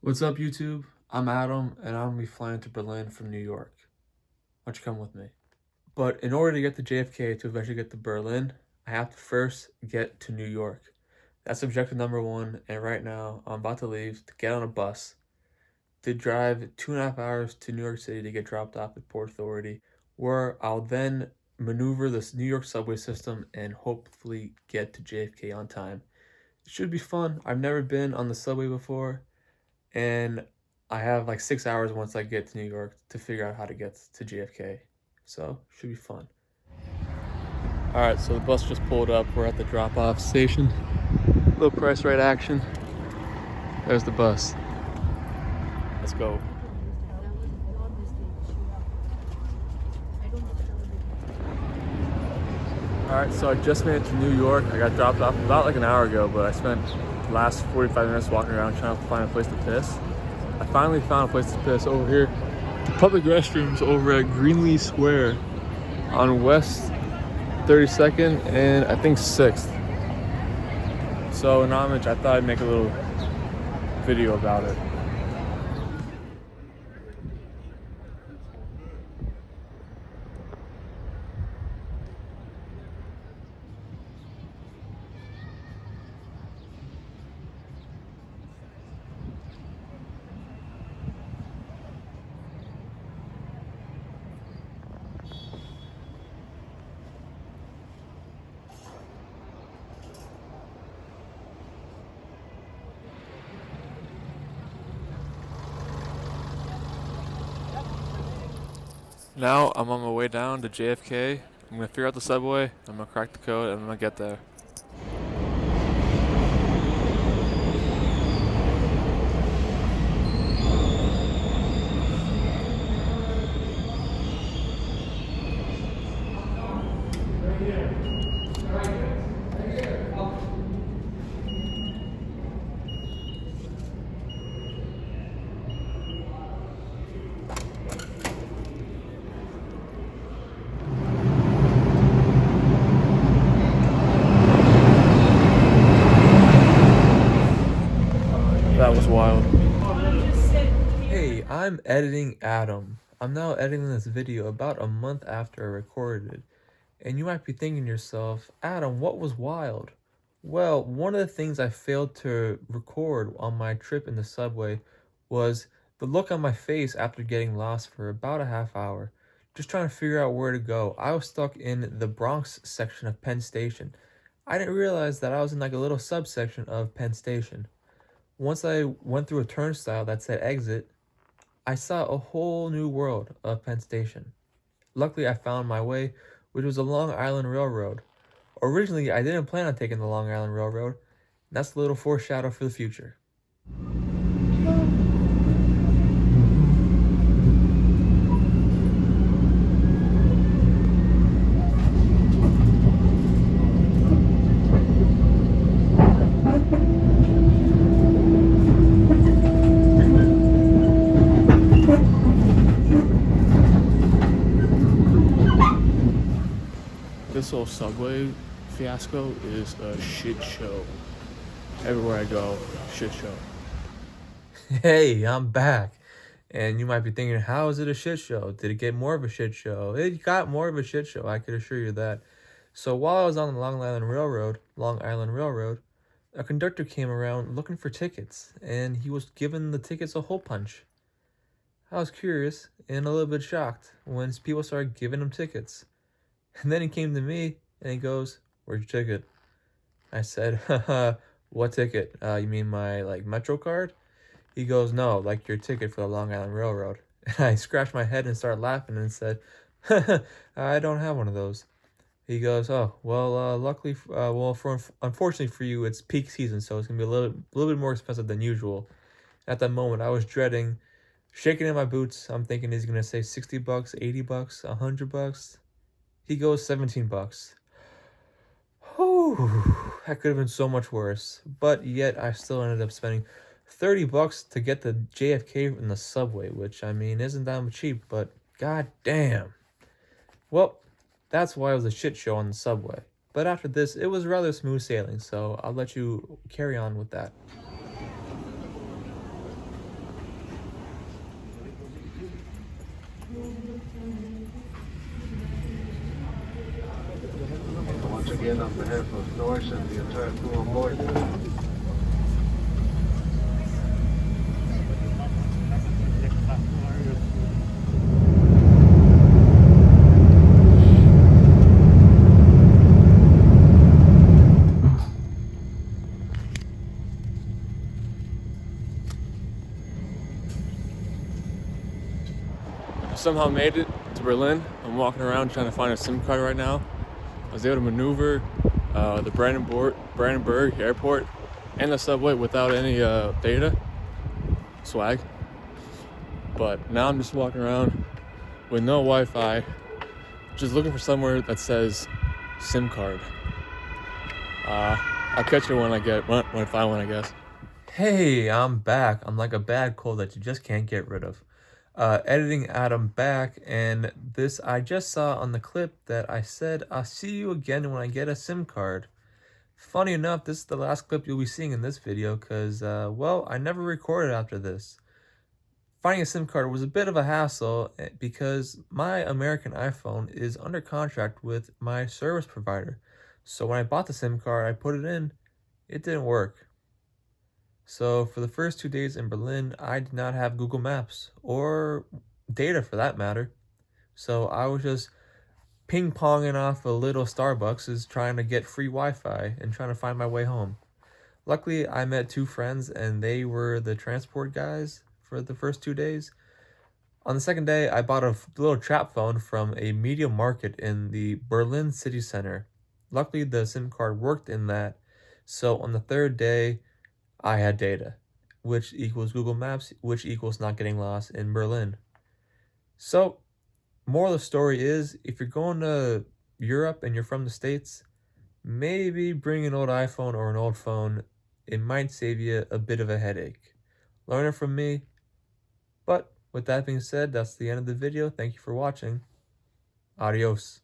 What's up, YouTube? I'm Adam, and I'm gonna be flying to Berlin from New York. Why don't you come with me? But in order to get to JFK to eventually get to Berlin, I have to first get to New York. That's objective number one, and right now I'm about to leave to get on a bus to drive 2.5 hours to New York City to get dropped off at Port Authority, where I'll then maneuver this New York subway system and hopefully get to JFK on time. It should be fun. I've never been on the subway before, and I have like 6 hours once I get to New York to figure out how to get to JFK. So should be fun. All right, so the bus just pulled up. We're at the drop-off station. Low price right action. There's the bus. Let's go. All right, so I just made it to New York. I got dropped off about like an hour ago, but I spent the last 45 minutes walking around trying to find a place to piss. I finally found a place to piss over here. The public restrooms over at Greenlee Square on West 32nd and I think 6th. So in homage, I thought I'd make a little video about it. Now I'm on my way down to JFK. I'm gonna figure out the subway, I'm gonna crack the code, and I'm gonna get there. That was wild. Hey, I'm editing Adam. I'm now editing this video about a month after I recorded it. And you might be thinking to yourself, Adam, what was wild? Well, one of the things I failed to record on my trip in the subway was the look on my face after getting lost for about a half hour, just trying to figure out where to go. I was stuck in the Bronx section of Penn Station. I didn't realize that I was in like a little subsection of Penn Station. Once I went through a turnstile that said exit, I saw a whole new world of Penn Station. Luckily, I found my way, which was the Long Island Railroad. Originally, I didn't plan on taking the Long Island Railroad. That's a little foreshadow for the future. This whole subway fiasco is a shit show. Everywhere I go, shit show. Hey, I'm back. And you might be thinking, how is it a shit show? Did it get more of a shit show? It got more of a shit show, I could assure you that. So while I was on the Long Island Railroad, a conductor came around looking for tickets, and he was giving the tickets a hole punch. I was curious and a little bit shocked when people started giving him tickets. And then he came to me and he goes, "Where's your ticket?" I said, "Haha, what ticket? You mean my like Metro card?" He goes, "No, like your ticket for the Long Island Railroad." And I scratched my head and started laughing and said, "I don't have one of those." He goes, "Oh, well, unfortunately for you, it's peak season, so it's gonna be a little bit more expensive than usual." At that moment, I was dreading, shaking in my boots. I'm thinking he's gonna say $60, $80, $100. He goes $17. Whew, that could have been so much worse. But yet, I still ended up spending $30 to get the JFK in the subway, which, I mean, isn't that cheap, but god damn. Well, that's why it was a shit show on the subway. But after this, it was rather smooth sailing, so I'll let you carry on with that. on behalf of Norris and the entire crew on board. I somehow made it to Berlin. I'm walking around trying to find a SIM card right now. I was able to maneuver the Brandenburg Airport and the subway without any data swag. But now I'm just walking around with no Wi-Fi, just looking for somewhere that says SIM card. I'll catch you when I find one, I guess. Hey, I'm back. I'm like a bad cold that you just can't get rid of. Editing Adam back, and this I just saw on the clip that I said I'll see you again when I get a SIM card. Funny enough, this is the last clip you'll be seeing in this video because, well, I never recorded after this. Finding a SIM card was a bit of a hassle because my American iPhone is under contract with my service provider. So when I bought the SIM card, I put it in, it didn't work. So for the first 2 days in Berlin, I did not have Google Maps or data for that matter. So I was just ping-ponging off a little Starbucks trying to get free Wi-Fi and trying to find my way home. Luckily, I met 2 friends and they were the transport guys for the first 2 days. On the second day, I bought a little trap phone from a media market in the Berlin city center. Luckily, the SIM card worked in that. So on the third day, I had data, which equals Google Maps, which equals not getting lost in Berlin. So, moral of the story is, if you're going to Europe and you're from the States, maybe bring an old iPhone or an old phone. It might save you a bit of a headache. Learn it from me. But with that being said, that's the end of the video. Thank you for watching. Adios.